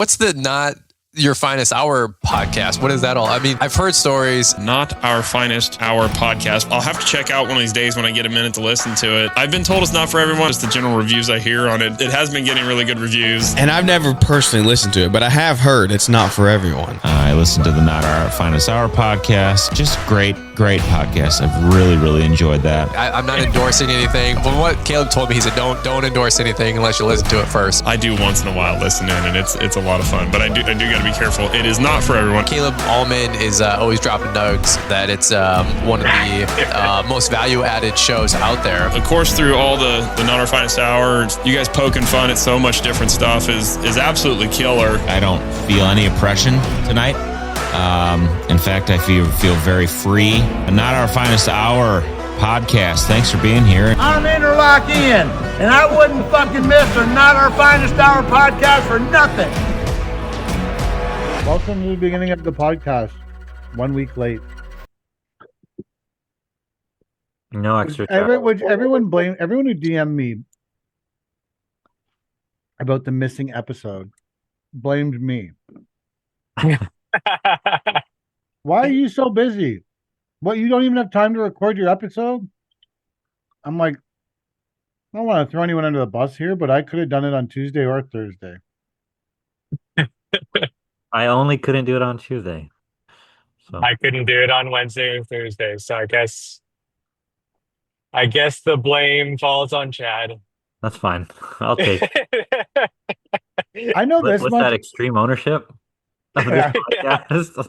What's the Not Your Finest Hour podcast? What is that all? I mean, I've heard stories. Not Our Finest Hour podcast. I'll have to check out one of these days when I get a minute to listen to it. I've been told it's not for everyone. Just the general reviews I hear on it. It has been getting really good reviews. And I've never personally listened to it, but I have heard it's not for everyone. I listened to the Not Our Finest Hour podcast. Just great podcast. I've really enjoyed that. I'm not endorsing anything. From what Caleb told me, he said, don't endorse anything unless you listen to it first. I do once in a while listen in, and it's a lot of fun. But I do got to be careful. It is not for everyone. Caleb Allman is always dropping nugs that it's one of the most value-added shows out there. Of course, through all the Not Our Finest Hour, you guys poking fun at so much different stuff is absolutely killer. I don't feel any oppression tonight. In fact, I feel very free. Not Our Finest Hour podcast. Thanks for being here. I'm Interlock Ian, and I wouldn't fucking miss a Not Our Finest Hour podcast for nothing. Welcome to the beginning of the podcast. 1 week late. No extra. Everyone who DM'd me about the missing episode blamed me. Why are you so busy? What, you don't even have time to record your episode? I'm like, I don't want to throw anyone under the bus here, but I could have done it on Tuesday or Thursday. I only couldn't do it on Tuesday. So I couldn't do it on Wednesday or Thursday. So I guess the blame falls on Chad. that's fine. I'll take it. I know this What's much. that extreme ownership of this podcast?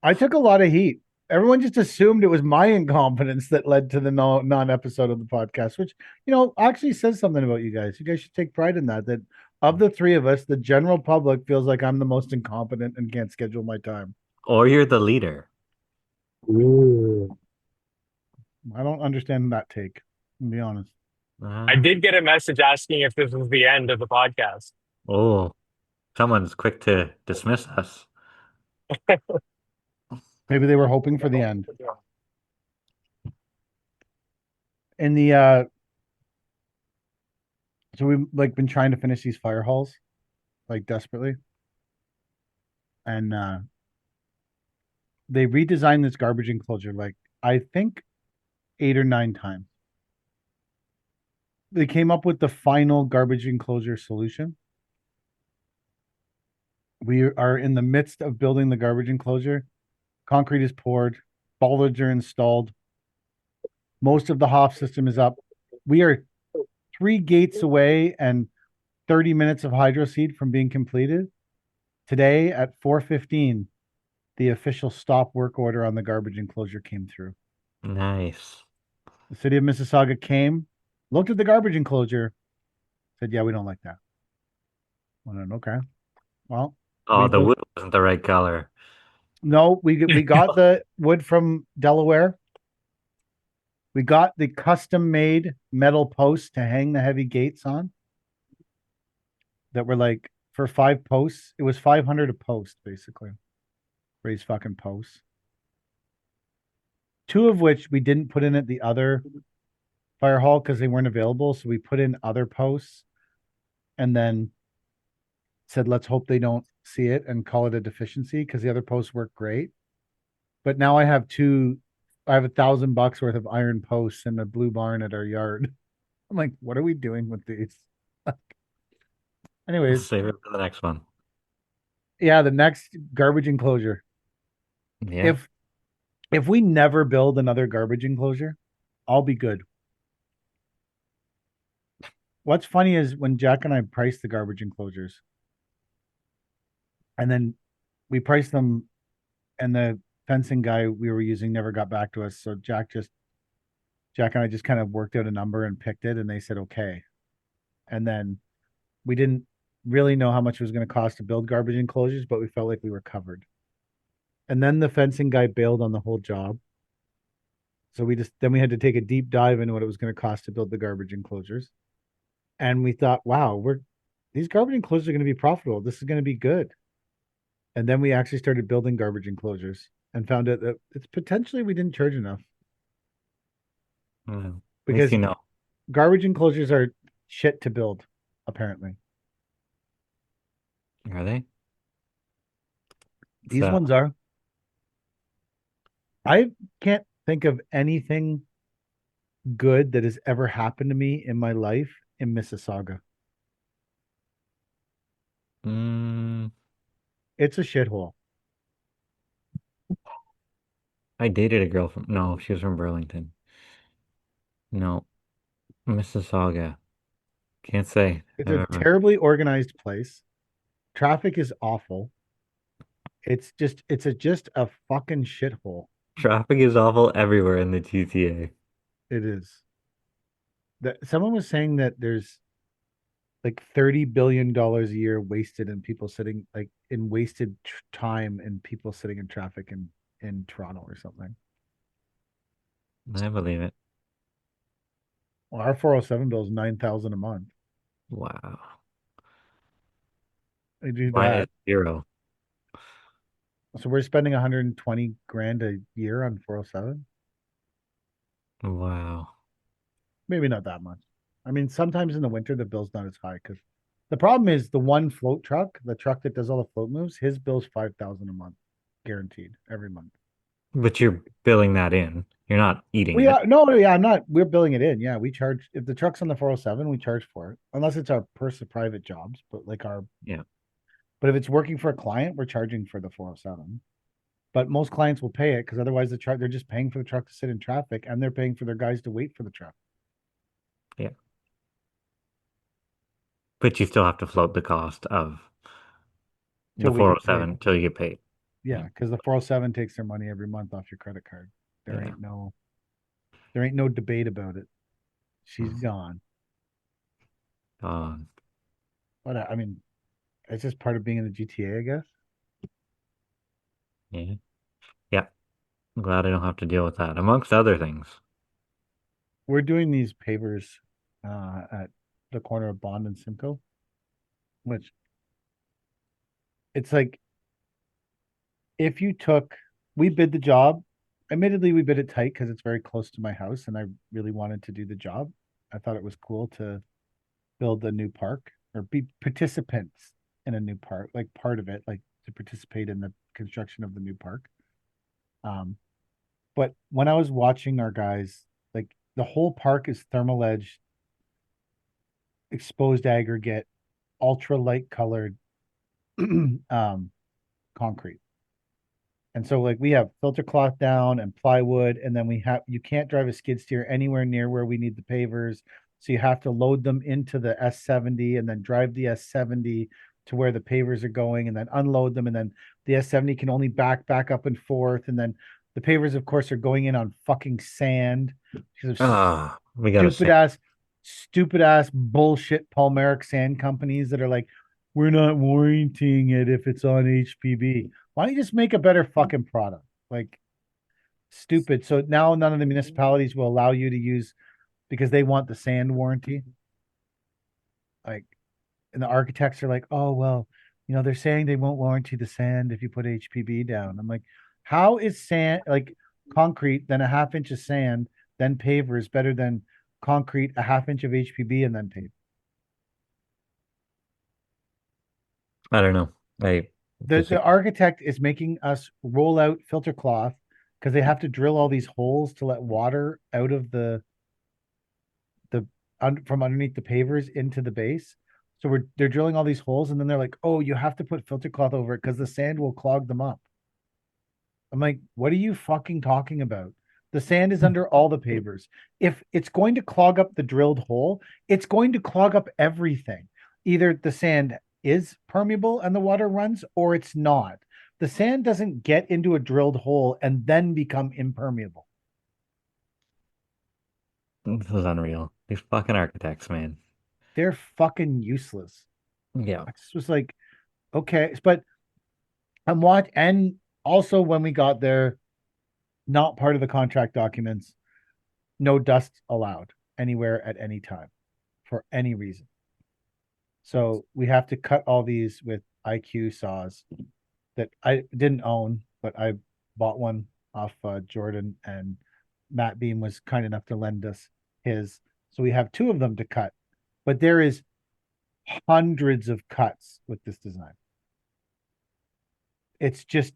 I took a lot of heat. Everyone just assumed it was my incompetence that led to the non-episode of the podcast, which, actually says something about you guys. You guys should take pride in that of the three of us, the general public feels like I'm the most incompetent and can't schedule my time. Or you're the leader. Ooh. I don't understand that take, to be honest. I did get a message asking if this was the end of the podcast. Oh, someone's quick to dismiss us. Maybe they were hoping for the end. In the so we've been trying to finish these fire halls desperately. And they redesigned this garbage enclosure I think 8 or 9 times. They came up with the final garbage enclosure solution. We are in the midst of building the garbage enclosure. Concrete is poured. Bollards are installed. Most of the HOF system is up. We are 3 gates away and 30 minutes of hydro seed from being completed. Today at 4:15, the official stop work order on the garbage enclosure came through. Nice. The city of Mississauga came, looked at the garbage enclosure, said, yeah, we don't like that. I went, okay. Well. Oh, the wood wasn't the right color. No, we got the wood from Delaware. We got the custom-made metal posts to hang the heavy gates on that were for 5 posts. It was $500 a post, basically, for these fucking posts. 2 of which we didn't put in at the other fire hall because they weren't available. So we put in other posts and then said, let's hope they don't see it and call it a deficiency because the other posts work great. But now I have $1,000 worth of iron posts in a blue barn at our yard. I'm like, what are we doing with these? Anyways, Save it for the next one. Yeah, the next garbage enclosure. Yeah. If we never build another garbage enclosure, I'll be good. What's funny is when Jack and I priced the garbage enclosures, and then we priced them, and the fencing guy we were using never got back to us. So Jack and I just kind of worked out a number and picked it, and they said okay. And then we didn't really know how much it was going to cost to build garbage enclosures, but we felt like we were covered. And then the fencing guy bailed on the whole job. So we had to take a deep dive into what it was going to cost to build the garbage enclosures. And we thought, wow, these garbage enclosures are going to be profitable. This is going to be good. And then we actually started building garbage enclosures and found out that it's potentially we didn't charge enough. Mm, Because you know. garbage enclosures are shit to build, apparently. Are they? These So- ones are. I can't think of anything good that has ever happened to me in my life in Mississauga. Mm, It's a shithole. I dated a girl from, no, she was from Burlington. No, Mississauga. Can't say. It's I've a ever- terribly organized place. Traffic is awful. It's just a fucking shithole. Traffic is awful everywhere in the GTA. It is. That someone was saying that there's like $30 billion a year wasted in people sitting like in wasted time and people sitting in traffic in Toronto or something. I believe it. Well, our 407 bill is 9,000 a month. Wow. They do Why that. is zero? So we're spending 120 grand a year on 407. Wow. Maybe not that much. I mean, sometimes in the winter the bill's not as high because the problem is the one float truck, the truck that does all the float moves, his bill's 5,000 a month, guaranteed every month. But you're billing that in. You're not eating We it. are no, yeah, I'm not. We're billing it in. Yeah, we charge if the truck's on the 407, we charge for it, unless it's our personal private jobs. But like our, Yeah. but if it's working for a client, we're charging for the 407. But most clients will pay it because otherwise the truck they're just paying for the truck to sit in traffic and they're paying for their guys to wait for the truck. Yeah. But you still have to float the cost of the Till we get paid. 407 till you get paid. Yeah, because the 407 takes their money every month off your credit card. There Yeah. ain't no debate about it. She's Mhm. gone. Um, But I mean, it's just part of being in the GTA, I guess. yeah. Yeah. I'm glad I don't have to deal with that, amongst other things. We're doing these pavers at the corner of Bond and Simcoe, which it's like if you took, we bid the job. Admittedly, we bid it tight because it's very close to my house, and I really wanted to do the job. I thought it was cool to build a new park or be participants in a new park, like part of it, like to participate in the construction of the new park. But when I was watching our guys, like the whole park is thermal edge, exposed aggregate, ultra light colored concrete. And so like we have filter cloth down and plywood, and then we have you can't drive a skid steer anywhere near where we need the pavers. So you have to load them into the S70 and then drive the S70 to where the pavers are going and then unload them. And then the S70 can only back up and forth. And then the pavers, of course, are going in on fucking sand because of We gotta stupid ass bullshit Palmeric sand companies that are like, we're not warranting it if it's on HPB. Why don't you just make a better fucking product? Like stupid. So now none of the municipalities will allow you to use because they want the sand warranty. Like, and the architects are like, oh well, they're saying they won't warranty the sand if you put HPB down. I'm like, how is sand like concrete, then a half inch of sand, then pavers better than concrete, a half inch of HPB, and then paver? I don't know. The architect is making us roll out filter cloth because they have to drill all these holes to let water out of from underneath the pavers into the base. So they're drilling all these holes, and then they're like, "Oh, you have to put filter cloth over it because the sand will clog them up." I'm like, "What are you fucking talking about? The sand is under all the pavers. If it's going to clog up the drilled hole, it's going to clog up everything. Either the sand is permeable and the water runs, or it's not. The sand doesn't get into a drilled hole and then become impermeable." This is unreal. These fucking architects, man. They're fucking useless. Yeah. I just was like, okay, but and also when we got there, not part of the contract documents, no dust allowed anywhere at any time for any reason. So we have to cut all these with IQ saws that I didn't own, but I bought one off Jordan, and Matt Beam was kind enough to lend us his. So we have two of them to cut, but there is hundreds of cuts with this design. It's just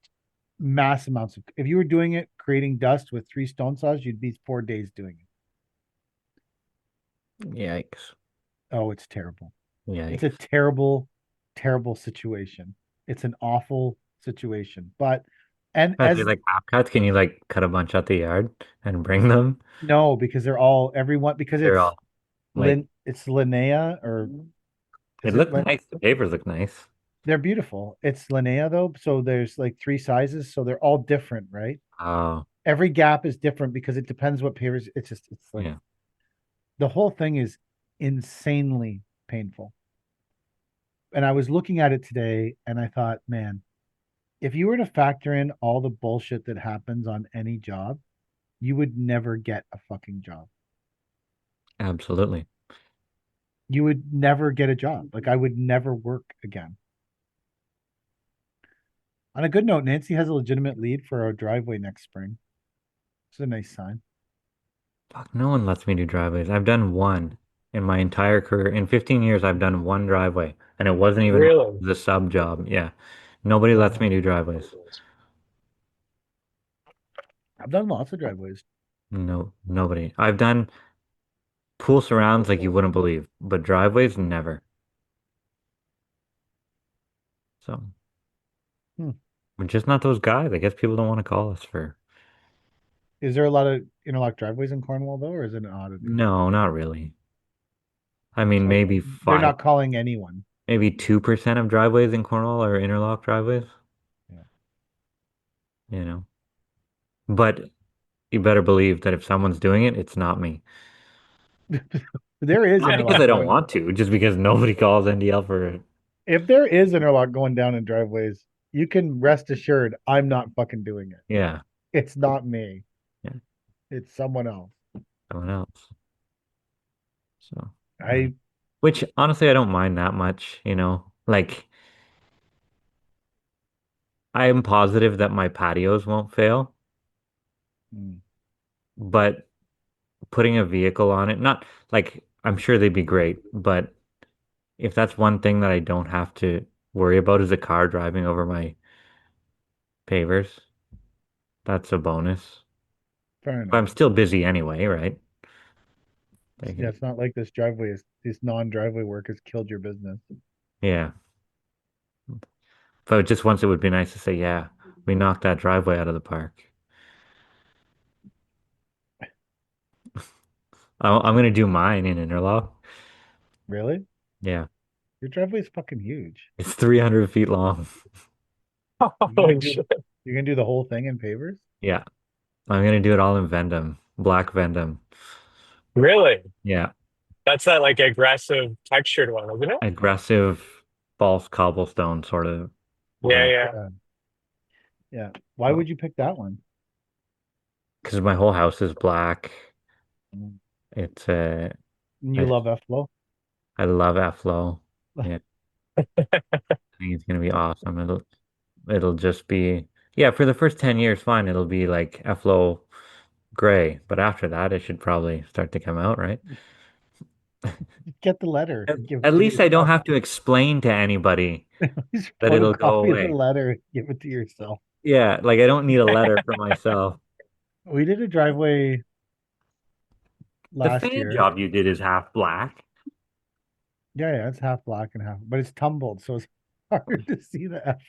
mass amounts of. If you were doing it, creating dust with 3 stone saws, you'd be 4 days doing it. Yikes. Oh, it's terrible. It's a Yikes. terrible, terrible situation. It's an awful situation. But and Are they as like half cuts? Can you like cut a bunch out the yard and bring them? no, because they're all everyone because They're all like It's Linnea or it is it looked nice. The papers look nice. they're beautiful. It's Linnea though, so there's like 3 sizes, so they're all different, right? Oh, Every gap is different because it depends what papers. It's like yeah. the whole thing is insanely painful. And I was looking at it today and I thought, man, if you were to factor in all the bullshit that happens on any job, you would never get a fucking job. Absolutely. You would never get a job. Like I would never work again. On a good note, Nancy has a legitimate lead for our driveway next spring. It's a nice sign. Fuck, no one lets me do driveways. I've done one in my entire career. In 15 years, I've done one driveway, and it wasn't even Really? the sub job. Yeah. Nobody lets me do driveways. I've done lots of driveways. No, nobody. I've done pool surrounds like you wouldn't believe, but driveways, never. So Hmm. we're just not those guys. I guess people don't want to call us for. Is there a lot of interlock driveways in Cornwall though, or is it an oddity? No, not really. I mean, So maybe they're five, not calling anyone. maybe 2% of driveways in Cornwall are interlock driveways, Yeah. you know. But you better believe that if someone's doing it, it's not me. There is Not because interlock I don't going. want to, just because nobody calls NDL for it. If there is interlock going down in driveways, you can rest assured I'm not fucking doing it. Yeah, It's not me. yeah, It's someone else. someone else. So, I which honestly, I don't mind that much, you know. Like, I am positive that my patios won't fail, mm, but putting a vehicle on it, not like I'm sure they'd be great, but if that's one thing that I don't have to worry about is a car driving over my pavers, that's a bonus. fair But enough. I'm still busy anyway, right? Like, Yeah, it's not like this non-driveway work has killed your business. yeah. But just once it would be nice to say, yeah, we knocked that driveway out of the park. I'm gonna do mine in Interlock. Really? Yeah, Your driveway is fucking huge. it's 300 feet long. You're gonna Holy do shit. you're gonna do the whole thing in pavers? Yeah, I'm gonna do it all in Vendom, black Vendom. Really? Yeah, That's that like aggressive textured one, isn't it? aggressive false cobblestone sort of. Yeah, Yeah, yeah. Yeah. Why would you pick that one? because my whole house is black. Mm. It's And you I love F-Flow? I love Efflow. Yeah, I think it's gonna be awesome. It'll just be yeah, for the first 10 years, fine. It'll be like Efflow gray, but after that, it should probably start to come out, right? Get the letter. At, Give it at to least I don't yourself. have to explain to anybody Just that it'll go photocopy the away. letter. Give it to yourself. Yeah, like I don't need a letter for myself. We did a driveway The last fan year. job you did is half black. Yeah, yeah, it's half black and half, but it's tumbled, so it's hard to see the F.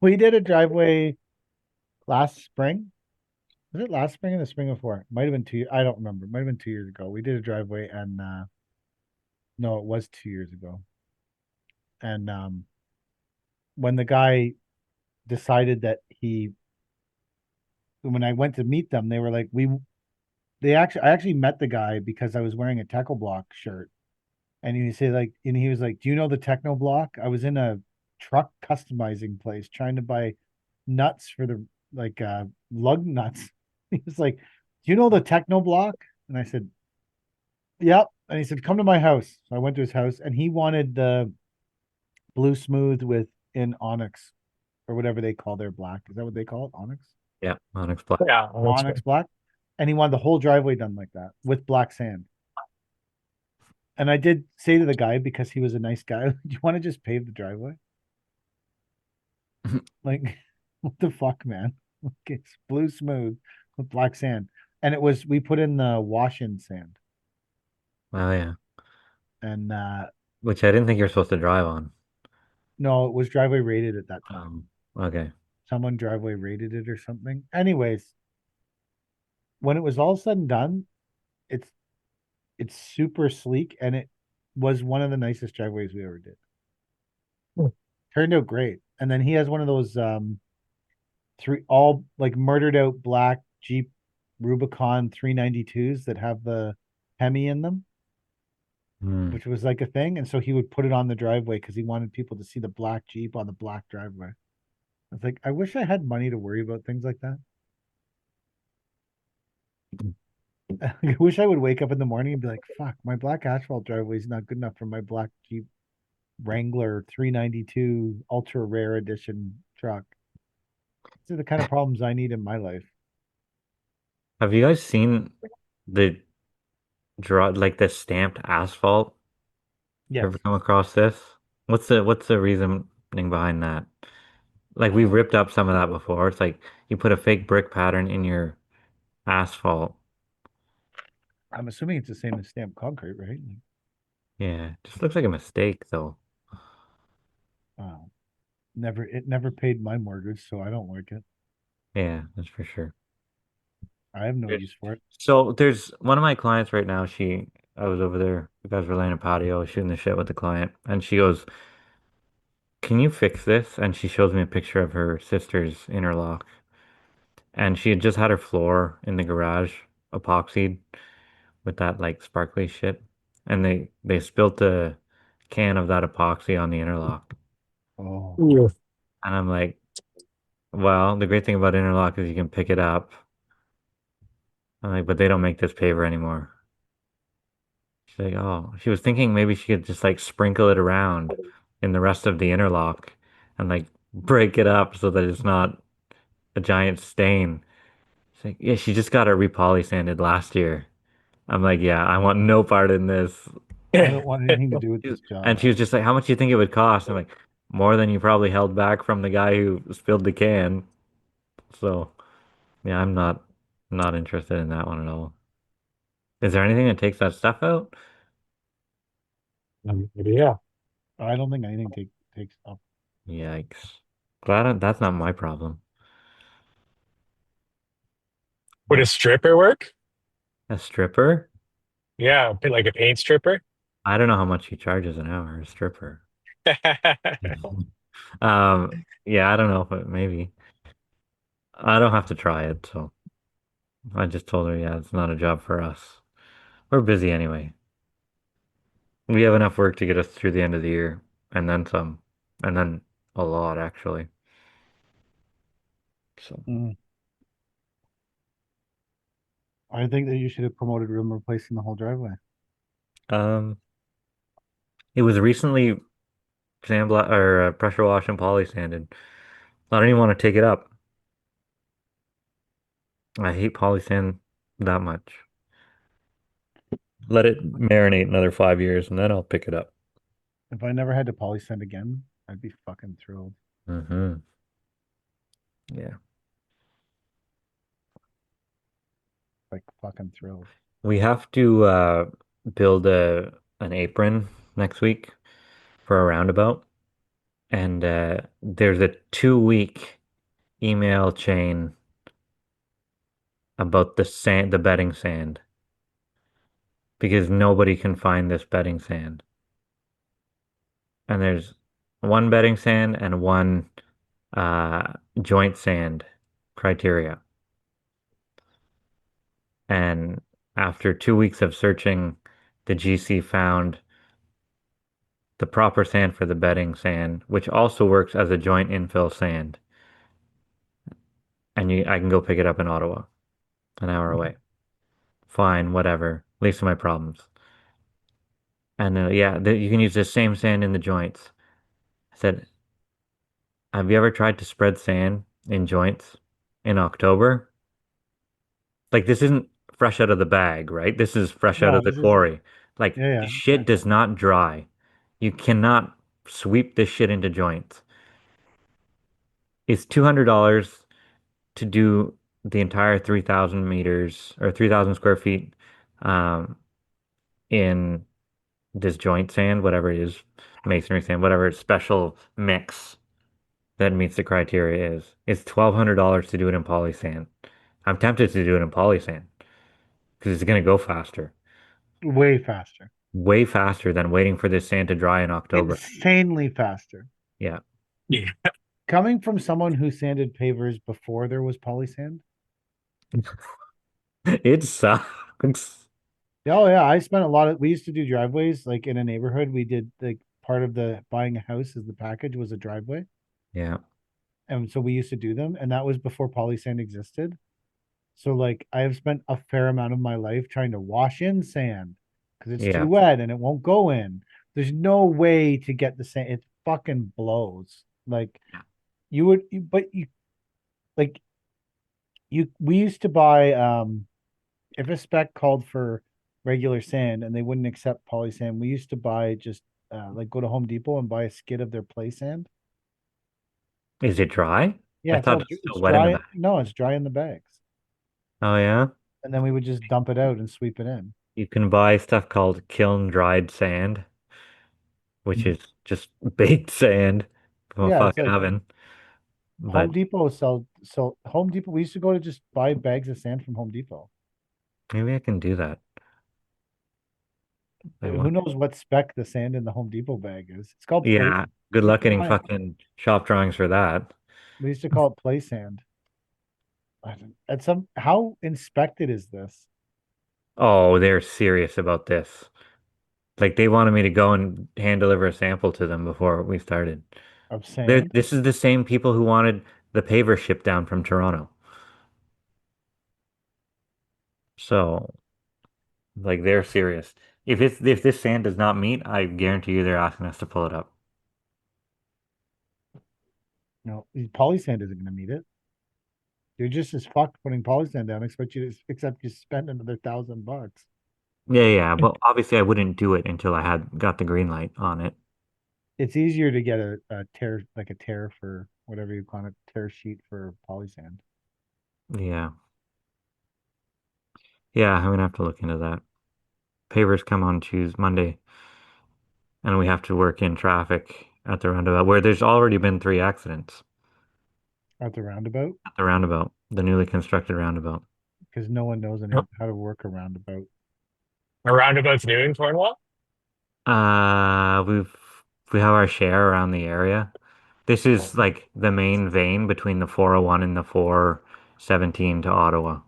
We did a driveway last spring. Was it last spring or the spring before? Might have been I don't remember. Might have been 2 years ago. We did a driveway and no, it was 2 years ago. And when the guy decided that when I went to meet them, they were like, I actually met the guy because I was wearing a Techo Block shirt. And he was like, "Do you know the Techno Block?" I was in a truck customizing place trying to buy nuts for the lug nuts. He was like, "Do you know the Techno Block?" And I said, "Yep." And he said, "Come to my house." So I went to his house and he wanted the blue smooth with in onyx or whatever they call their black. Is that what they call it? Onyx? Yeah, Onyx black. Yeah, Onyx black. And he wanted the whole driveway done like that with black sand. And I did say to the guy, because he was a nice guy, do you want to just pave the driveway? Like, what the fuck, man? Like, it's blue smooth with black sand. And we put in the wash-in sand. Oh yeah. And Which I didn't think you were supposed to drive on. no, it was driveway rated at that time. Okay. Someone driveway rated it or something. Anyways, when it was all said and done, it's it's super sleek, and it was one of the nicest driveways we ever did. Turned out great. And then he has one of those three all like murdered out black Jeep Rubicon 392s that have the Hemi in them, Hmm. which was like a thing. And so he would put it on the driveway because he wanted people to see the black Jeep on the black driveway. I was like, I wish I had money to worry about things like that. I wish I would wake up in the morning and be like, fuck, my black asphalt driveway is not good enough for my black Jeep Wrangler 392 ultra rare edition truck. These are the kind of problems I need in my life. Have you guys seen the like the stamped asphalt? Yes. Ever come across this? What's the reasoning behind that? Like we ripped up some of that before. It's like you put a fake brick pattern in your asphalt. I'm assuming it's the same as stamped concrete, right? Yeah, just looks like a mistake though. Wow. It never paid my mortgage, so I don't like it. Yeah, that's for sure. I have no There's- use for it. So there's one of my clients right now. I was over there. You guys were laying a patio, shooting the shit with the client, and she goes, "Can you fix this?" And she shows me a picture of her sister's interlock, and she had just had her floor in the garage epoxied with that like sparkly shit, and they spilt a can of that epoxy on the interlock, Oh, Ooh. and I'm like, well, the great thing about interlock is you can pick it up. I'm like, but they don't make this paver anymore. She's like, oh, she was thinking maybe she could just like sprinkle it around in the rest of the interlock and like break it up so that it's not a giant stain. She's like, yeah, she just got it repoly sanded last year. I'm like, yeah, I want no part in this. I don't want anything to do with this And job. she was just like, how much do you think it would cost? I'm like, more than you probably held back from the guy who spilled the can. So yeah, I'm not interested in that one at all. Is there anything that takes that stuff out? Yeah. I don't think anything takes up. Yikes. That's not my problem. Would a But stripper work? a stripper? Yeah, like a paint stripper. I don't know how much he charges an hour, a stripper. Um, yeah, I don't know, but maybe. I don't have to try it, so I just told her, yeah, it's not a job for us. We're busy anyway. We have enough work to get us through the end of the year, and then some, and then a lot actually. So, Mm. I think that you should have promoted room replacing the whole driveway. um, it was recently sandbla or pressure wash and poly sanded. I don't even want to take it up. I hate poly sand that much. Let it marinate another 5 years, and then I'll pick it up. If I never had to poly sand again, I'd be fucking thrilled. Mm-hmm. Yeah. Like fucking thrilled. We have to build an apron next week for a roundabout, and there's a 2 week email chain about the bedding sand, because nobody can find this bedding sand. And there's one bedding sand and one joint sand criteria. And after 2 weeks of searching, the GC found the proper sand for the bedding sand, which also works as a joint infill sand. And I can go pick it up in Ottawa, an hour away. Fine, whatever. Least of my problems. And yeah, you can use the same sand in the joints. I said, have you ever tried to spread sand in joints in October? Like this isn't fresh out of the bag, right? This is fresh out No, of the quarry. Like Yeah, the yeah. shit does not dry. You cannot sweep this shit into joints. It's $200 to do the entire 3,000 meters or 3,000 square feet um, in this joint sand, whatever it is, masonry sand, whatever special mix that meets the criteria is. It's $1,200 to do it in poly sand. I'm tempted to do it in poly sand because it's going to go faster, Way faster. way faster than waiting for this sand to dry in October. Insanely faster. Yeah. Yeah. Coming from someone who sanded pavers before there was polysand. It sucks. Oh yeah, I spent a lot of. We used to do driveways like in a neighborhood. We did like part of the buying a house as the package was a driveway, Yeah. and so we used to do them, and that was before polysand existed. So like I have spent a fair amount of my life trying to wash in sand because it's too Yeah. wet and it won't go in. There's no way to get the sand. It fucking blows. Like you would, but you like you. We used to buy if a spec called for regular sand and they wouldn't accept poly sand, we used to buy just like go to Home Depot and buy a skid of their play sand. Is it dry? Yeah, I it's thought all it was it's still wet in the dry. back. No, it's dry in the bags, Oh, yeah. and then we would just dump it out and sweep it in. You can buy stuff called kiln dried sand, which is just baked sand from a Yeah, it's fucking like oven. Home But Depot sell Home Depot. We used to go to just buy bags of sand from Home Depot. maybe I can do that. Like Who one. knows what spec the sand in the Home Depot bag is? It's called play. Yeah. Good We used luck to getting buy- fucking shop drawings for that. we used to call it play sand. At some how inspected is this Oh, they're serious about this. Like they wanted me to go and hand deliver a sample to them before we started. of sand? This is the same people who wanted the paver shipped down from Toronto. So, like they're serious. If this sand does not meet, I guarantee you they're asking us to pull it up. No, poly sand isn't going to meet it. You're just as fucked putting polysand down. Expect you to except you spend another $1,000. Yeah, yeah, but obviously I wouldn't do it until I had got the green light on it. It's easier to get a tear like a tear for whatever you call it, tear sheet for polysand. Yeah. Yeah, I'm gonna have to look into that. Pavers come on Tuesday, Monday, and we have to work in traffic at the roundabout where there's already been 3 accidents At the roundabout at the roundabout, the newly constructed roundabout. because no one knows any how to work a roundabout. A roundabout's new in Cornwall? Uh, we've we have our share around the area. This is like the main vein between the 401 and the 417 to Ottawa,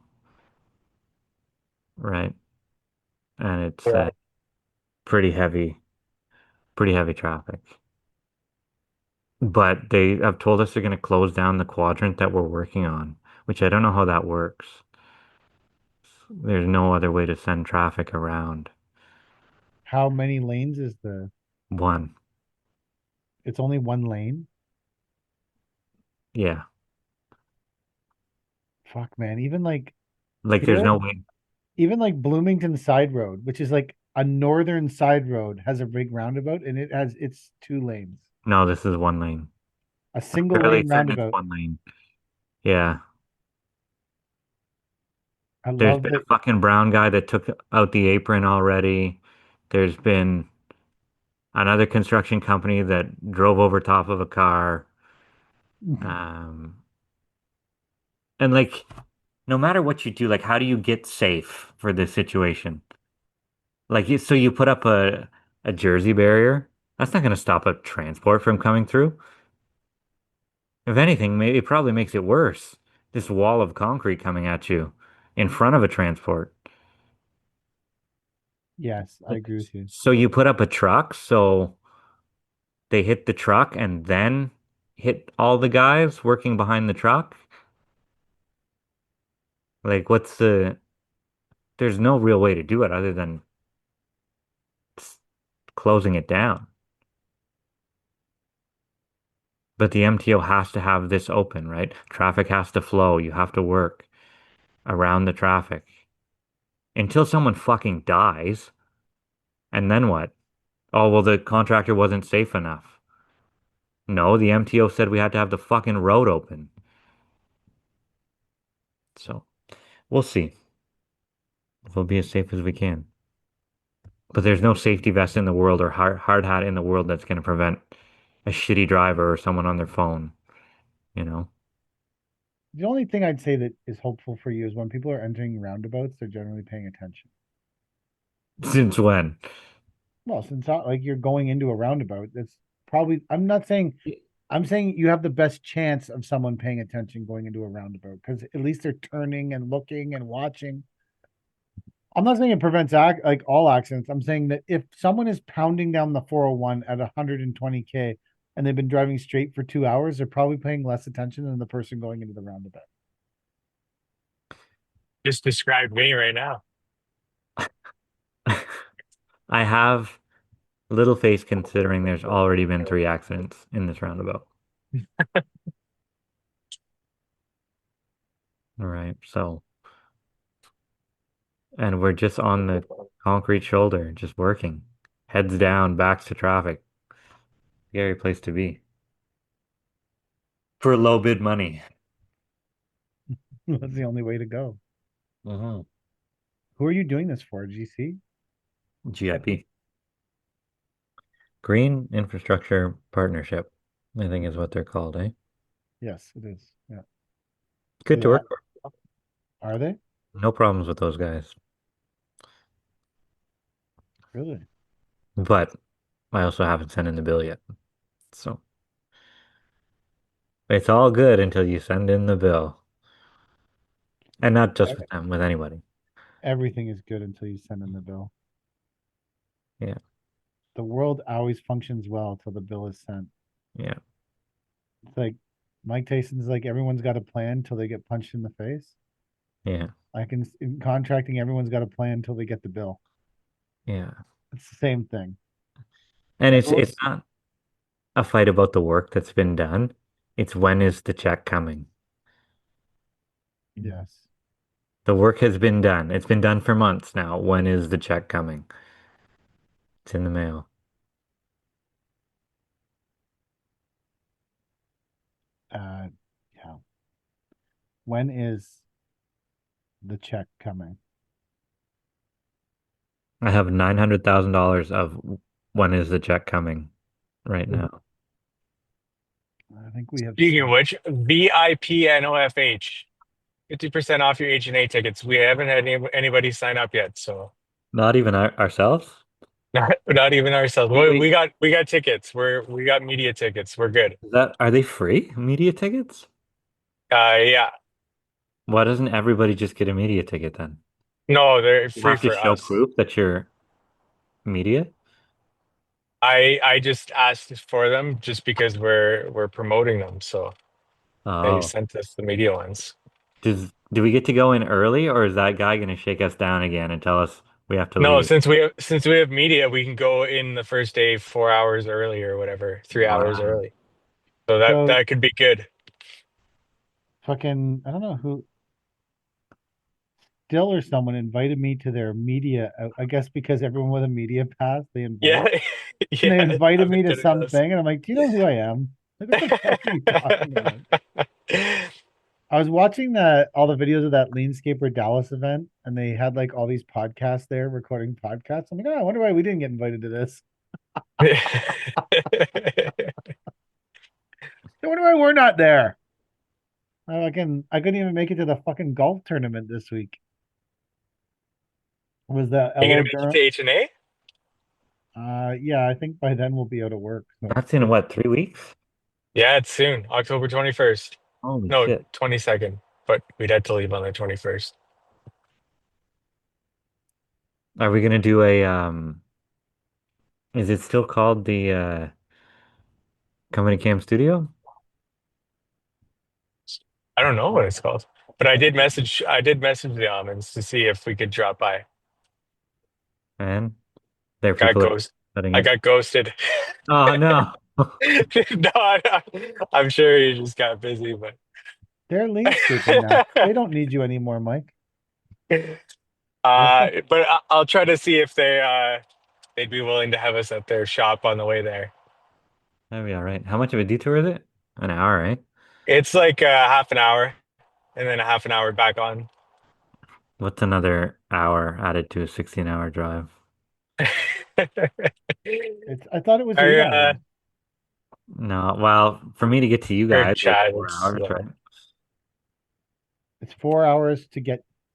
right? And it's Yeah. pretty heavy, pretty heavy traffic. But they have told us they're going to close down the quadrant that we're working on, which I don't know how that works. There's no other way to send traffic around. How many lanes is the? One. It's only one lane. Yeah. Fuck, man. Even like Like there's here, no way. even like Bloomington Side Road, which is like a northern side road, has a big roundabout and it has it's 2 lanes. No, this is one lane. A single Fairly lane certain it's roundabout. one lane. Yeah. I There's love been a that. fucking brown guy that took out the apron already. There's been another construction company that drove over top of a car. Um, and like, no matter what you do, like, how do you get safe for this situation? Like, so you put up a Jersey barrier. That's not going to stop a transport from coming through. If anything, maybe it probably makes it worse. This wall of concrete coming at you in front of a transport. Yes, I agree with you. So you put up a truck, so they hit the truck and then hit all the guys working behind the truck. Like, there's no real way to do it other than closing it down. But the MTO has to have this open, right? Traffic has to flow. You have to work around the traffic until someone fucking dies. And then what? Oh, well, the contractor wasn't safe enough. No, the MTO said we had to have the fucking road open. So we'll see. We'll be as safe as we can. But there's no safety vest in the world or hard hat in the world that's going to prevent a shitty driver or someone on their phone, you know? The only thing I'd say that is hopeful for you is when people are entering roundabouts, they're generally paying attention. Since when? Well, since like you're going into a roundabout, that's probably, I'm saying you have the best chance of someone paying attention going into a roundabout because at least they're turning and looking and watching. I'm not saying it prevents like all accidents. I'm saying that if someone is pounding down the 401 at 120K and they've been driving straight for 2 hours, they're probably paying less attention than the person going into the roundabout. Just described me right now. I have little faith considering there's already been 3 accidents in this roundabout. All right, so, and we're just on the concrete shoulder, just working. Heads down, backs to traffic. Scary place to be. For low bid money. That's the only way to go. Mm-hmm. Who are you doing this for? GC? GIP. Green Infrastructure Partnership, I think is what they're called, eh? Yes, it is. Yeah. Good to work for. Are they? No problems with those guys. Really? But I also haven't sent in the bill yet. So it's all good until you send in the bill. And not just with them, with anybody. Everything is good until you send in the bill. Yeah. The world always functions well till the bill is sent. Yeah. It's like Mike Tyson's like everyone's got a plan till they get punched in the face. Yeah. Like in contracting, everyone's got a plan until they get the bill. Yeah. It's the same thing. And it's not a fight about the work that's been done. It's when is the check coming? Yes. The work has been done. It's been done for months now. When is the check coming? It's in the mail. Yeah. When is the check coming? I have $900,000 of when is the check coming right now. I think we have. Speaking of which, VIP NOFH, 50% off your H&A tickets. We haven't had anybody sign up yet, so Not even ourselves? not even ourselves. Wait. We got tickets. We got media tickets. We're good. Are they free media tickets? Yeah. Why doesn't everybody just get a media ticket then? No, they're You free have to for show us. proof that you're media? I just asked for them just because we're promoting them, so they Oh. sent us the media ones. Do we get to go in early, or is that guy gonna shake us down again and tell us we have to No, leave? since we have media, we can go in the first day 4 hours early or whatever, 3 hours Wow. early. So that could be good. Fucking, I don't know who. Dill or someone invited me to their media. I guess because everyone with a media pass, they Yeah, invite. yeah. And they invited I've been me to getting those. something, and I'm like, "Do you know who I am? Like, what the fuck are you talking about?" I was watching all the videos of that Leanscaper Dallas event, and they had like all these podcasts there recording podcasts. I'm like, oh, I wonder why we didn't get invited to this. I wonder why we're not there. I couldn't even make it to the fucking golf tournament this week. Was that Are you LO gonna make it Durham? to H&A? Yeah, I think by then we'll be out of work. So. That's in what, 3 weeks? Yeah, it's soon, October 21st. Holy No, shit. 22nd, but we'd had to leave on the 21st. Are we gonna do is it still called the Company Cam Studio? I don't know what it's called, but I did message the almonds to see if we could drop by. And there are Got people ghost. setting I it. got ghosted. Oh no. No, I'm sure you just got busy, but They're landscaping now. They don't need you anymore, Mike. but I'll try to see if they they'd be willing to have us at their shop on the way there. That'd be all right. How much of a detour is it? An hour, right? It's like half an hour and then a half an hour back on. What's another hour added to a 16-hour drive? I thought it was Our, 8 hours. No, well, for me to get to you our guys, it's chat, 4 hours, right? It's 4 hours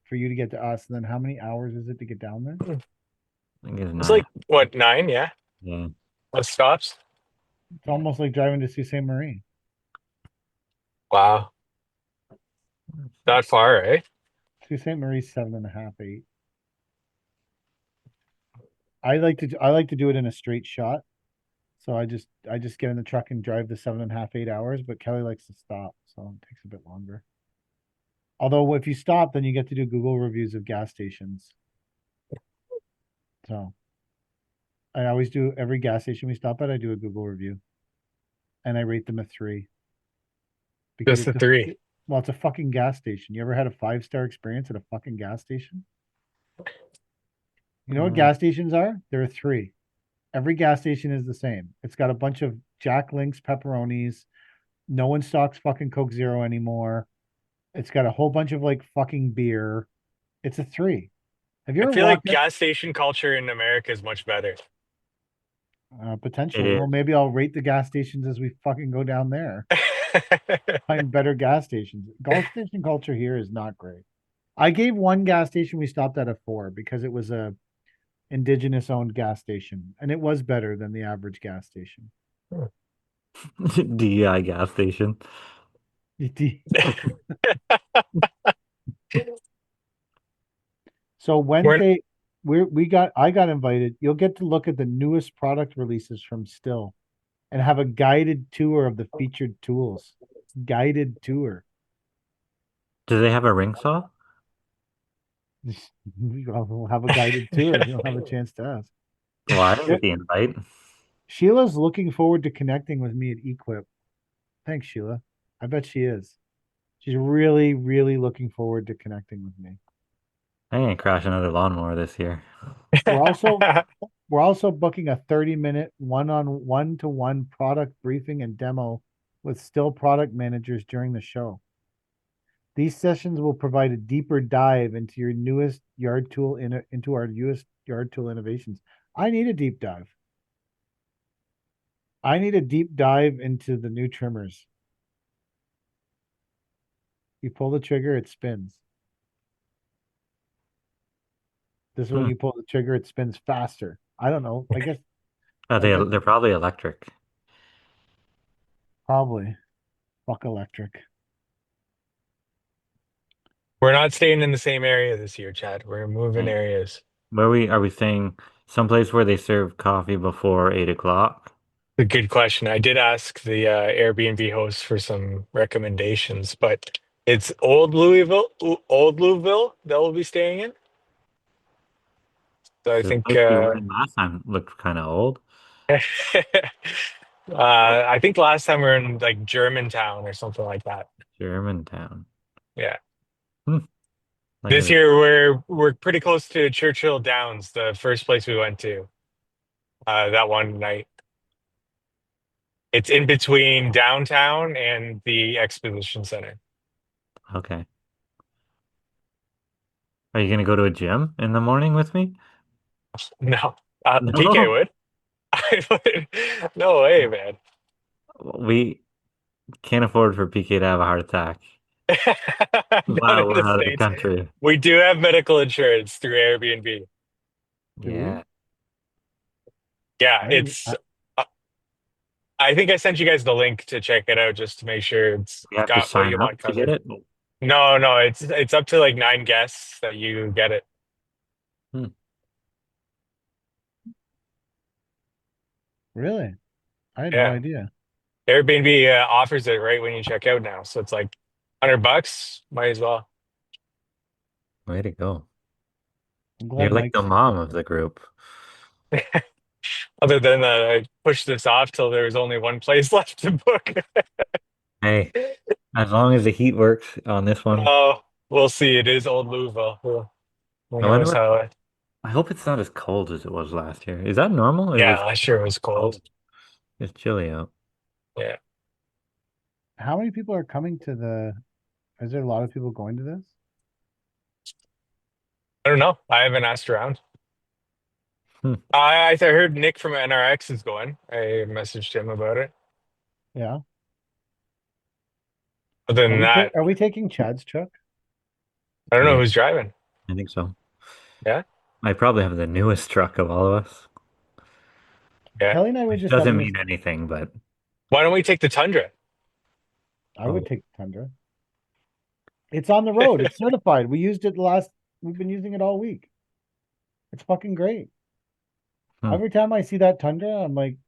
for you to get to us, and then how many hours is it to get down there? I think it's it's 9. like what, 9? Yeah. Yeah. What stops? It's almost like driving to Sault Ste. Marie. Wow. That far, eh? Sault Ste. Marie's 7.5, 8. I like to do it in a straight shot. So I just get in the truck and drive the 7.5, 8 hours, but Kelly likes to stop, so it takes a bit longer. Although if you stop, then you get to do Google reviews of gas stations. So I always do every gas station we stop at, I do a Google review. And I rate them a 3. Because Just the three. well, it's a fucking gas station. You ever had a 5-star experience at a fucking gas station? You know what gas stations are? They're a 3. Every gas station is the same. It's got a bunch of Jack Links pepperonis. No one stocks fucking Coke Zero anymore. It's got a whole bunch of like fucking beer. It's a 3. Have you I ever feel like walked gas station culture in America is much better. potentially? It Well, is. maybe I'll rate the gas stations as we fucking go down there. Find better gas stations. Gas station culture here is not great. I gave one gas station we stopped at a 4 because it was a indigenous owned gas station, and it was better than the average gas station. DEI gas station. So We're Wednesday, I got invited. You'll get to look at the newest product releases from Still and have a guided tour of the featured tools. Guided tour. Do they have a ring saw? We'll have a guided tour. You'll have a chance to ask. Well, I didn't get the invite. Sheila's looking forward to connecting with me at Equip. Thanks, Sheila. I bet she is. She's really, really looking forward to connecting with me. I ain't crash another lawnmower this year. We're also we're also booking a 30-minute one-to-one product briefing and demo with Still product managers during the show. These sessions will provide a deeper dive into your newest yard tool into our newest yard tool innovations. I need a deep dive. I need a deep dive into the new trimmers. You pull the trigger, it spins. This is when you pull the trigger, it spins faster. I don't know. I guess They're probably electric. probably. Fuck electric. not staying in the same area this year, Chad. We're moving areas. Where are we staying? Someplace where they serve coffee before 8 o'clock? A good question. I did ask the Airbnb host for some recommendations, but it's Old Louisville that we'll be staying in. So I The think place we were in last time looked kind of old. I think last time we were in like Germantown or something like that. Germantown. Yeah. Hmm. This year we're pretty close to Churchill Downs, the first place we went to that one night. It's in between downtown and the exposition center. Okay. Are you gonna go to a gym in the morning with me? No, No. PK would. I would. No way, man. We can't afford for PK to have a heart attack Not while in the we're out of the States. country. We do have medical insurance through Airbnb. Yeah. Yeah, it's. I think I sent you guys the link to check it out just to make sure it's You have to got what sign you up want to get covered. it? No, it's up to like 9 guests that you get it. Really? I had no Yeah, idea. Airbnb offers it right when you check out now, so it's like $100. Might as well. Way to go. I'm You're glad like the Mike's mom of the group. Other than that, I pushed this off till there was only one place left to book. Hey, as long as the heat works on this one. Oh, we'll see. It is Old Louisville. Who I wonder knows how? I hope it's not as cold as it was last year. Is that normal? It Yeah, was last year it was cold. it's chilly out. Yeah. How many people are coming to the? Is there a lot of people going to this? I don't know. I haven't asked around. Hmm. I heard Nick from NRX is going. I messaged him about it. Yeah. Other than that, Are we taking Chad's truck? I don't know Yeah, who's driving. I think so. Yeah. I probably have the newest truck of all of us. Yeah. Kelly and I were Which just doesn't having this. mean anything, but Why don't we take the Tundra? I oh, would take the Tundra. It's on the road. It's certified. We used it the last. We've been using it all week. It's fucking great. Hmm. Every time I see that Tundra, I'm like,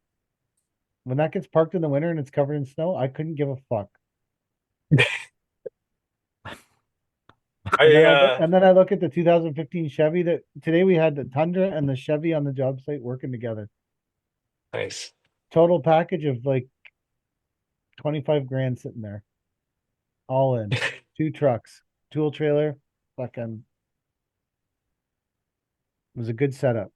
when that gets parked in the winter and it's covered in snow, I couldn't give a fuck. And I then I look at the 2015 Chevy that today we had the Tundra and the Chevy on the job site working together. nice. Total package of like 25 grand sitting there, all in. Two trucks, tool trailer, fucking it was a good setup.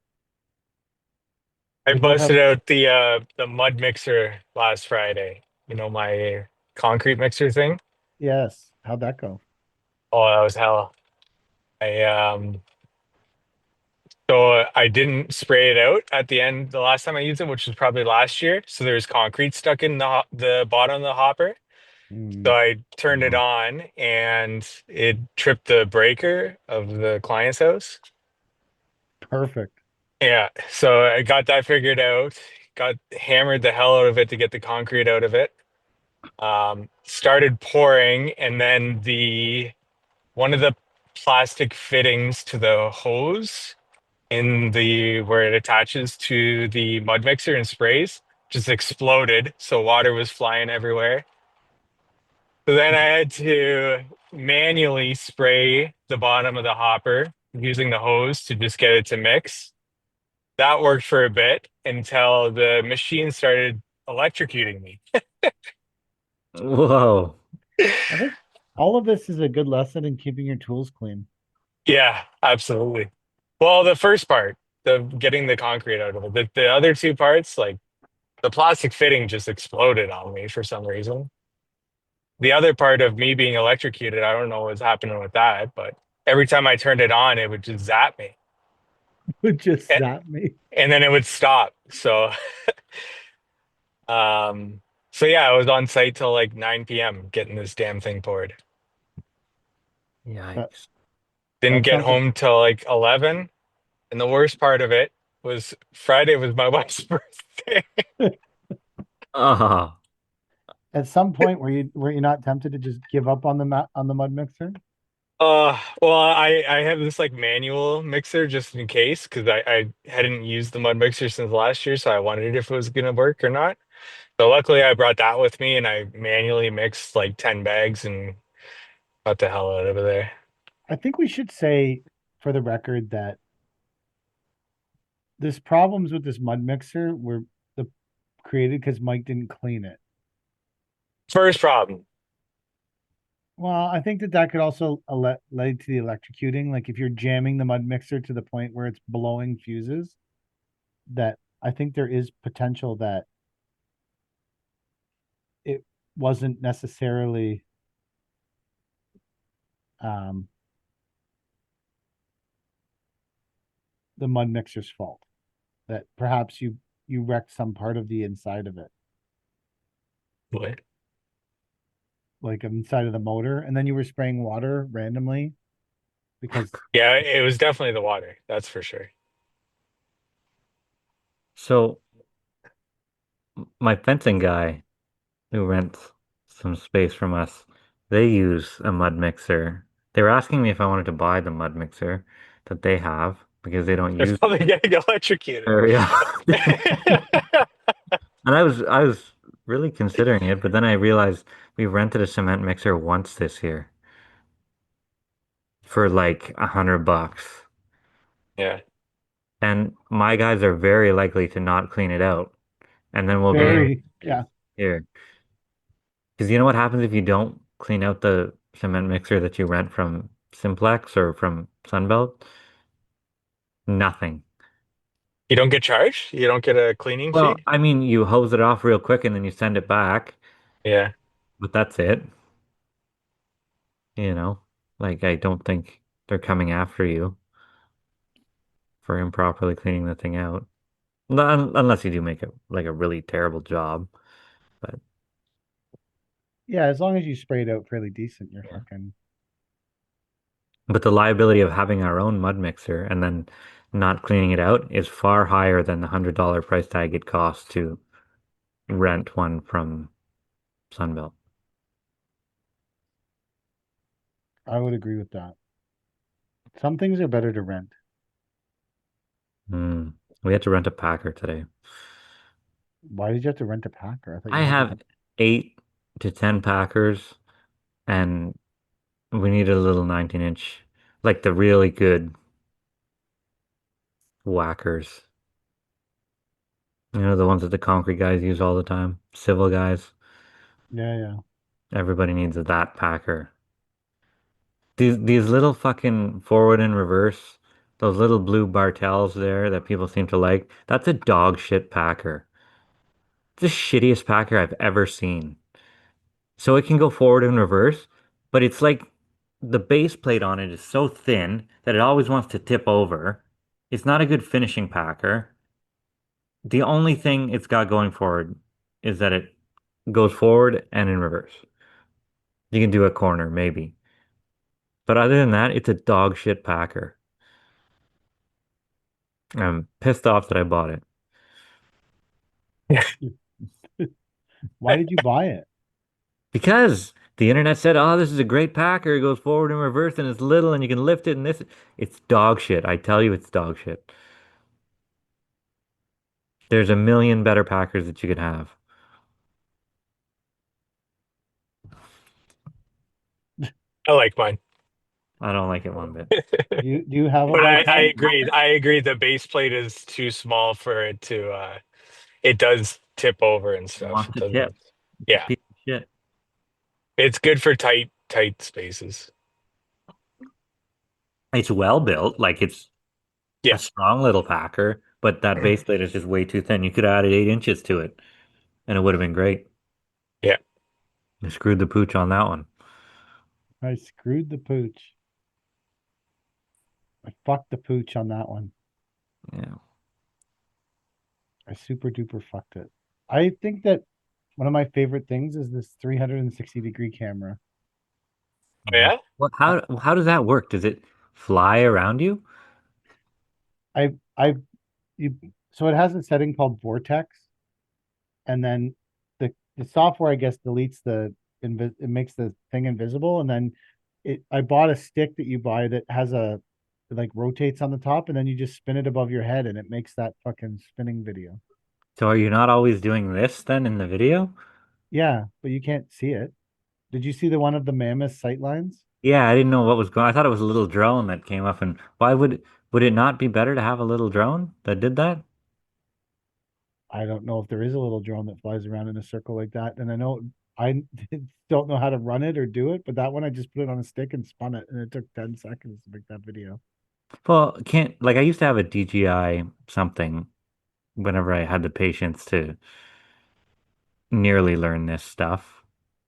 I We both have busted out the mud mixer last Friday. You know, my concrete mixer thing. yes. How'd that go? Oh, that was hell. I so I didn't spray it out at the end the last time I used it, which was probably last year. So there's concrete stuck in the bottom of the hopper. So Mm, I turned it on and it tripped the breaker of the client's house. perfect. Yeah, so I got that figured out. Got hammered the hell out of it to get the concrete out of it. Started pouring, and then the one of the plastic fittings to the hose in the where it attaches to the mud mixer and sprays just exploded. So water was flying everywhere. So then I had to manually spray the bottom of the hopper using the hose to just get it to mix. That worked for a bit until the machine started electrocuting me. whoa. I think all of this is a good lesson in keeping your tools clean. Yeah, absolutely. Well, the first part, the getting the concrete out of it. The other two parts, like the plastic fitting just exploded on me for some reason. The other part of me being electrocuted, I don't know what's happening with that, but every time I turned it on, it would just zap me. Would just A- zap me. And then it would stop. Um, so yeah, I was on site till like 9 p.m. getting this damn thing poured. That Yikes. Didn't that get sounds like home till like 11. And the worst part of it was Friday was my wife's birthday. Oh, at some point were you not tempted to just give up on the mud mixer? Well, I have this like manual mixer just in case because I hadn't used the mud mixer since last year, so I wondered if it was gonna work or not. So luckily I brought that with me and I manually mixed like 10 bags and got the hell out of there. I think we should say for the record that this problems with this mud mixer were the created because Mike didn't clean it. First problem. Well, I think that could also lead to the electrocuting. Like if you're jamming the mud mixer to the point where it's blowing fuses, that I think there is potential that it wasn't necessarily um, the mud mixer's fault. That perhaps you wrecked some part of the inside of it, What? like inside of the motor, and then you were spraying water randomly because Yeah, it was definitely the water, that's for sure. so my fencing guy who rents some space from us, they use a mud mixer. They were asking me if I wanted to buy the mud mixer that they have because they don't They're use probably getting electrocuted. area. And I was really considering it, but then I realized we rented a cement mixer once this year for like $100. Yeah. And my guys are very likely to not clean it out. And then we'll be in Mm. very yeah. here. Because you know what happens if you don't clean out the cement mixer that you rent from Simplex or from Sunbelt? Nothing. You don't get charged? You don't get a cleaning fee? Well, I mean, you hose it off real quick and then you send it back, Yeah. but that's it. You know, like I don't think they're coming after you for improperly cleaning the thing out. Unless you do make it like a really terrible job. But Yeah, as long as you spray it out fairly decent, you're yeah. fucking. But the liability of having our own mud mixer and then not cleaning it out is far higher than the $100 price tag it costs to rent one from Sunbelt. I would agree with that. Some things are better to rent. Hmm. We had to rent a Packer today. Why did you have to rent a Packer? I thought I you had have one. 8 to 10 Packers, and we needed a little 19-inch, like the really good whackers. You know, the ones that the concrete guys use all the time, civil guys. Yeah, yeah. Everybody needs that Packer. These little fucking forward and reverse, those little blue Bartels there that people seem to like, that's a dog shit Packer. It's the shittiest Packer I've ever seen. So it can go forward and reverse, but it's like the base plate on it is so thin that it always wants to tip over. It's not a good finishing Packer. The only thing it's got going forward is that it goes forward and in reverse. You can do a corner, maybe. But other than that, it's a dog shit Packer. I'm pissed off that I bought it. Why did you buy it? Because the internet said, oh, this is a great Packer. It goes forward and reverse and it's little and you can lift it and this. It's dog shit. I tell you, it's dog shit. There's a million better Packers that you could have. I like mine. I don't like it one bit. Do you have a But I Bartel? agree. I agree the base plate is too small for it to it does tip over and It stuff. wants It to tip. doesn't. It's a Yeah. piece of shit. It's good for tight spaces. It's well built, like it's a Yeah. strong little Packer, but that base plate is just way too thin. You could have added 8 inches to it, and it would have been great. Yeah. I screwed the pooch on that one. I screwed the pooch. I fucked the pooch on that one. Yeah. I super duper fucked it. I think that one of my favorite things is this 360-degree camera. Oh, yeah. Well, how does that work? Does it fly around you? I you so it has a setting called Vortex, and then the software I guess deletes it makes the thing invisible, and then I bought a stick that you buy that has it like rotates on the top, and then you just spin it above your head, and it makes that fucking spinning video. So are you not always doing this then in the video? Yeah, but you can't see it. Did you see the one of the mammoth sightlines? Yeah, I didn't know what was going. I thought it was a little drone that came up, and why would it not be better to have a little drone that did that? I don't know if there is a little drone that flies around in a circle like that. And I know I don't know how to run it or do it, but that one I just put it on a stick and spun it, and it took 10 seconds to make that video. Well, can't like I used to have a DJI something whenever I had the patience to nearly learn this stuff.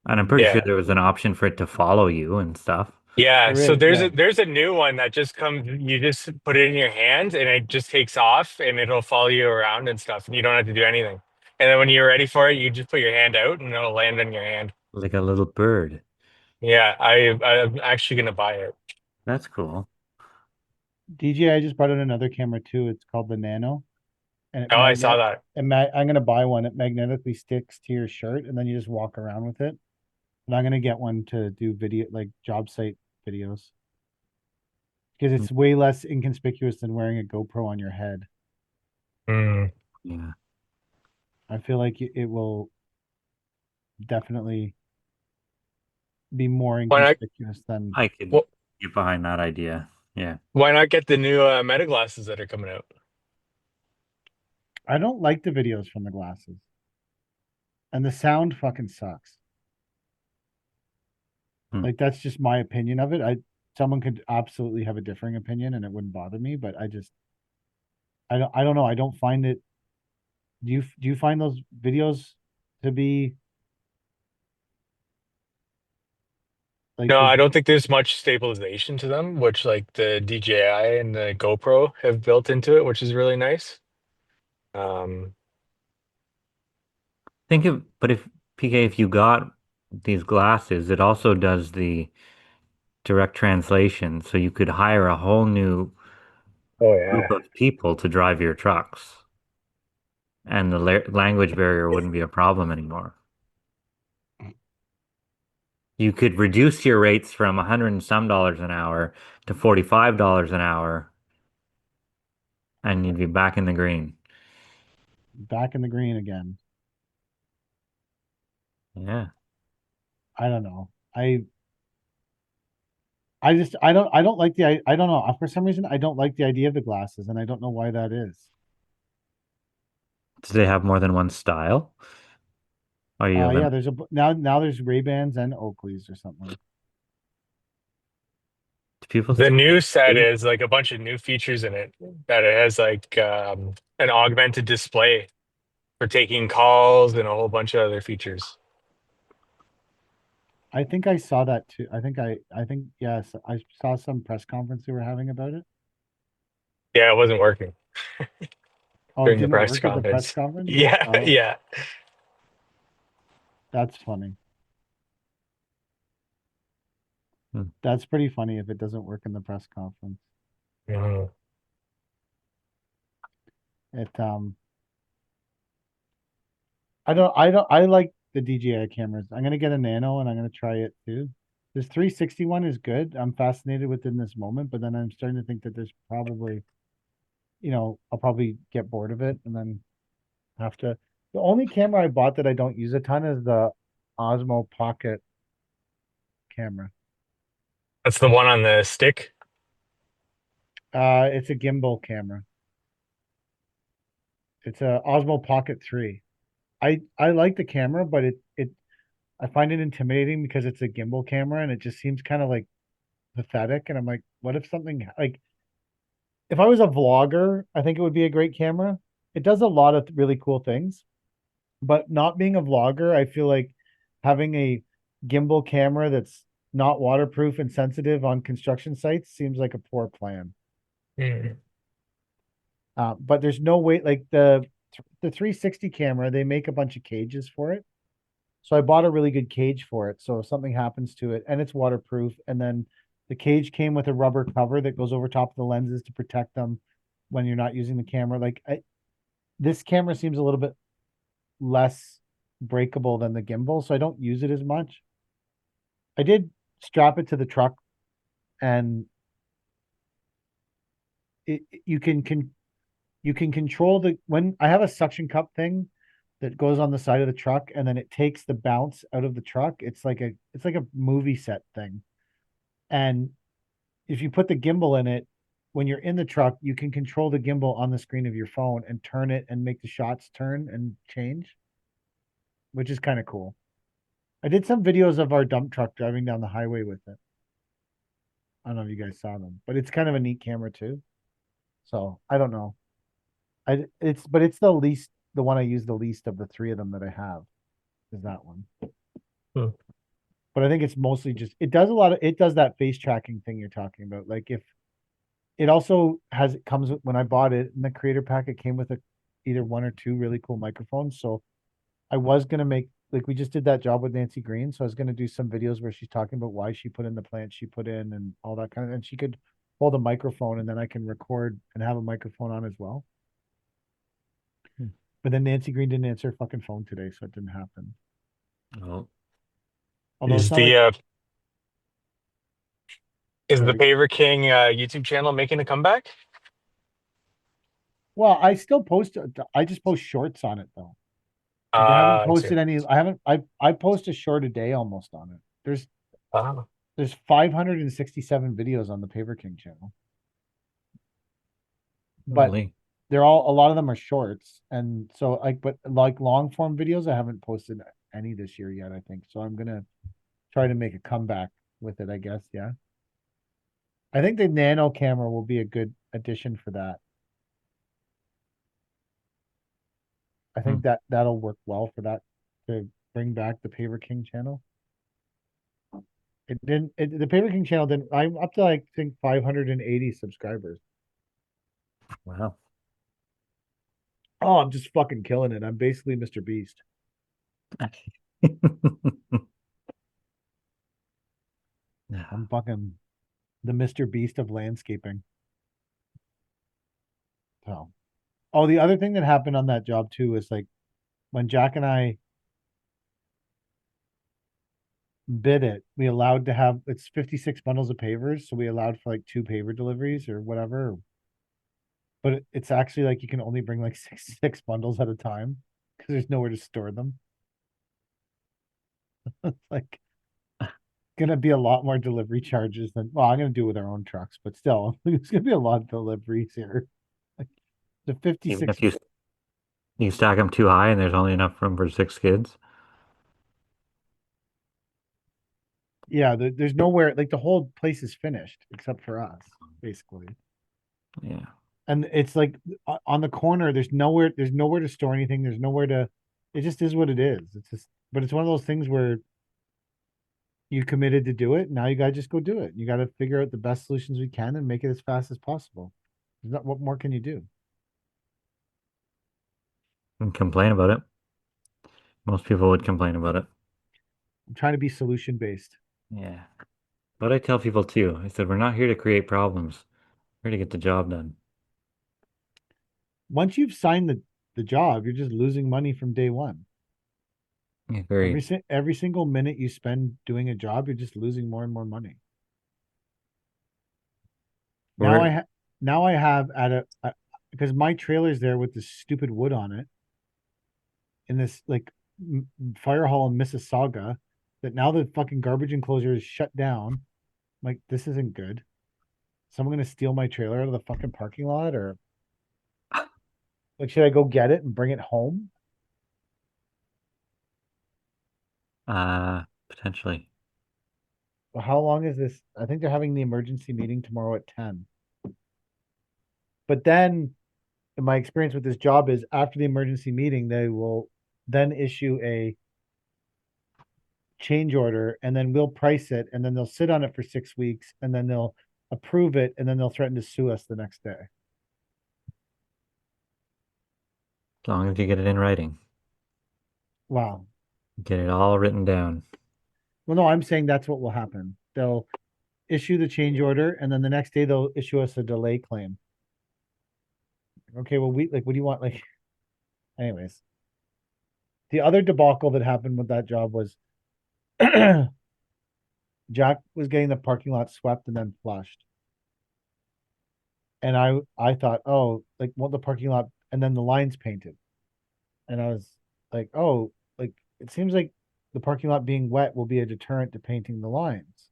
And I'm pretty sure Yeah. there was an option for it to follow you and stuff. Yeah. There So is, yeah. there's a new one that just comes, you just put it in your hand and it just takes off and it'll follow you around and stuff, and you don't have to do anything. And then when you're ready for it, you just put your hand out and it'll land on your hand. Like a little bird. Yeah, I'm actually gonna buy it. That's cool. DJI just brought in another camera too. It's called the Nano, and Oh, I saw that. I'm gonna buy one. It magnetically sticks to your shirt, and then you just walk around with it. And I'm gonna get one to do video, like job site videos, because it's way less inconspicuous than wearing a GoPro on your head. Mm. Yeah. I feel like it will definitely be more Why not? inconspicuous than. I could Well, get behind that idea. Yeah. why not get the new Meta glasses that are coming out? I don't like the videos from the glasses, and the sound fucking sucks. Hmm. Like that's just my opinion of it. Someone could absolutely have a differing opinion, and it wouldn't bother me, but I don't know. I don't find it. Do you find those videos to be like No, the I don't think there's much stabilization to them, which like the DJI and the GoPro have built into it, which is really nice. Um, Think of, but if PK, if you got these glasses, it also does the direct translation, so you could hire a whole new oh group yeah. of people to drive your trucks, and the language barrier wouldn't be a problem anymore. You could reduce your rates from 100 and some dollars an hour to $45 an hour, and you'd be back in the green. back in the green again? Yeah. I don't know. I don't like I don't know. For some reason I don't like the idea of the glasses, and I don't know why that is. Do they have more than one style? Are you Yeah, limit? there's now there's Ray-Bans and Oakleys or something. Do people The still new set do? is like a bunch of new features in it that it has like an augmented display for taking calls and a whole bunch of other features. I think I saw that too. I think yes, I saw some press conference they were having about it. Yeah, it wasn't working Oh, it during the didn't press work at the press conference. conference? Yeah, Oh, yeah. that's funny. Hmm. That's pretty funny if it doesn't work in the press conference. Mhm. It I like the DJI cameras. I'm gonna get a Nano and I'm gonna try it too. This 360 one is good. I'm fascinated with it in this moment, but then I'm starting to think that there's probably, I'll probably get bored of it and then have to. The only camera I bought that I don't use a ton is the Osmo Pocket camera. That's the one on the stick. It's a gimbal camera. It's a Osmo Pocket 3. I like the camera, but I find it intimidating because it's a gimbal camera and it just seems kind of like pathetic. And I'm like, what if something like if I was a vlogger, I think it would be a great camera. It does a lot of really cool things, but not being a vlogger, I feel like having a gimbal camera that's not waterproof and sensitive on construction sites seems like a poor plan. Mhm. But there's no way like the 360 camera, they make a bunch of cages for it. So I bought a really good cage for it. So if something happens to it and it's waterproof, and then the cage came with a rubber cover that goes over top of the lenses to protect them when you're not using the camera. This camera seems a little bit less breakable than the gimbal, so I don't use it as much. I did strap it to the truck, and you can control the when I have a suction cup thing that goes on the side of the truck, and then it takes the bounce out of the truck. It's like a movie set thing. And if you put the gimbal in it, when you're in the truck, you can control the gimbal on the screen of your phone and turn it and make the shots turn and change, which is kind of cool. I did some videos of our dump truck driving down the highway with it. I don't know if you guys saw them, but it's kind of a neat camera too. So I don't know. It's the one I use the least of the three of them that I have is that one. Hmm. But I think it's mostly just it does that face tracking thing you're talking about. Like if it also has it comes with when I bought it in the creator pack, it came with either one or two really cool microphones. So I was gonna make like we just did that job with Nancy Green. So I was gonna do some videos where she's talking about why she put in the plant she put in and all that kind of and she could hold a microphone and then I can record and have a microphone on as well. Hmm. But then Nancy Green didn't answer her fucking phone today, so it didn't happen. Oh, Although it's Is not like the sorry. Paver King YouTube channel making a comeback? Well, I still post I just post shorts on it though. Like I haven't I see. posted any I haven't I post a short a day almost on it. Ah, There's 567 videos on the Paper King channel, but holy. they're all a lot of them are shorts, and so but like long form videos, I haven't posted any this year yet. I think so. I'm gonna try to make a comeback with it. I guess yeah. I think the Nano camera will be a good addition for that. I think that'll work well for that to bring back the Paver King channel. It didn't. The Paver King channel didn't. I'm up to like I think 580 subscribers. Wow. Oh, I'm just fucking killing it. I'm basically Mr. Beast. I'm fucking the Mr. Beast of landscaping. So, oh, the other thing that happened on that job too is like when Jack and I bid it, we allowed to have it's 56 bundles of pavers, so we allowed for like 2 paver deliveries or whatever. But it's actually like you can only bring like six bundles at a time because there's nowhere to store them. It's like gonna be a lot more delivery charges than well, I'm gonna do it with our own trucks, but still, it's gonna be a lot of deliveries here. Like the Even 56 if you stack them too high and there's only enough room for 6 kids. yeah, there's nowhere like the whole place is finished except for us, basically. Yeah. And it's like on the corner, there's nowhere to store anything. There's nowhere to it just is what it is. It's just but it's one of those things where you committed to do it. Now you gotta just go do it. You gotta figure out the best solutions we can and make it as fast as possible. Not, what more can you do? And complain about it. Most people would complain about it. I'm trying to be solution based. Yeah. But I tell people too, I said, we're not here to create problems. We're here to get the job done. Once you've signed the job, you're just losing money from day one. Yeah, very. Every single minute you spend doing a job, you're just losing more and more money. Now We're, now I have because my trailer's there with this stupid wood on it in this like fire hall in Mississauga that now the fucking garbage enclosure is shut down. I'm like, this isn't good. Someone gonna steal my trailer out of the fucking parking lot or like should I go get it and bring it home? potentially. Well, how long is this? I think they're having the emergency meeting tomorrow at 10. But then my experience with this job is after the emergency meeting, they will then issue a change order and then we'll price it and then they'll sit on it for 6 weeks and then they'll approve it and then they'll threaten to sue us the next day. As long as you get it in writing. Wow. Get it all written down. Well, no, I'm saying that's what will happen. They'll issue the change order and then the next day they'll issue us a delay claim. Okay, well, we like, what do you want? Like, anyways, the other debacle that happened with that job was Jack was getting the parking lot swept and then flushed. And I thought, oh, like well the parking lot and then the lines painted. And I was like, oh, like it seems like the parking lot being wet will be a deterrent to painting the lines.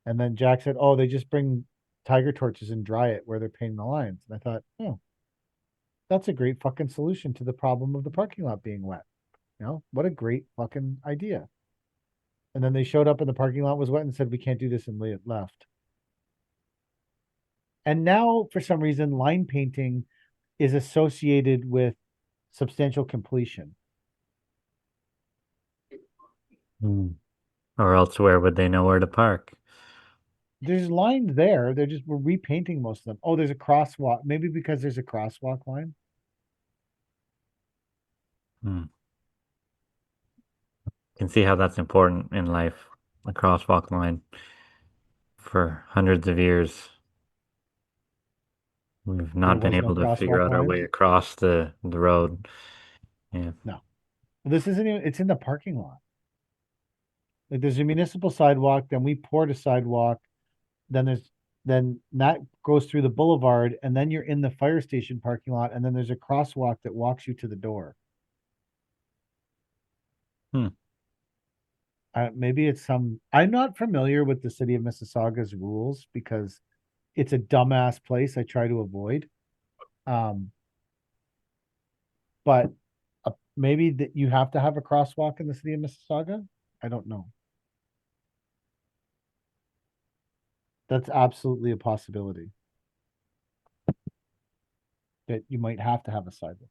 And then Jack said, oh, they just bring tiger torches and dry it where they're painting the lines. And I thought, oh, that's a great fucking solution to the problem of the parking lot being wet. You know, what a great fucking idea. And then they showed up and the parking lot was wet and said, we can't do this and left. And now, for some reason, line painting is associated with substantial completion. Or else where would they know where to park? There's lines there. We're repainting most of them. Oh, there's a crosswalk. Maybe because there's a crosswalk line. Can see how that's important in life. A crosswalk line. For hundreds of years, we've There not been was no able to figure crosswalk out our lines. way across the road. Yeah. No, this isn't even, it's in the parking lot. Like there's a municipal sidewalk, then we poured a sidewalk, then that goes through the boulevard, and then you're in the fire station parking lot, and then there's a crosswalk that walks you to the door. Maybe it's I'm not familiar with the city of Mississauga's rules because it's a dumbass place I try to avoid. But maybe that you have to have a crosswalk in the city of Mississauga. I don't know. That's absolutely a possibility. that you might have to have a sidewalk.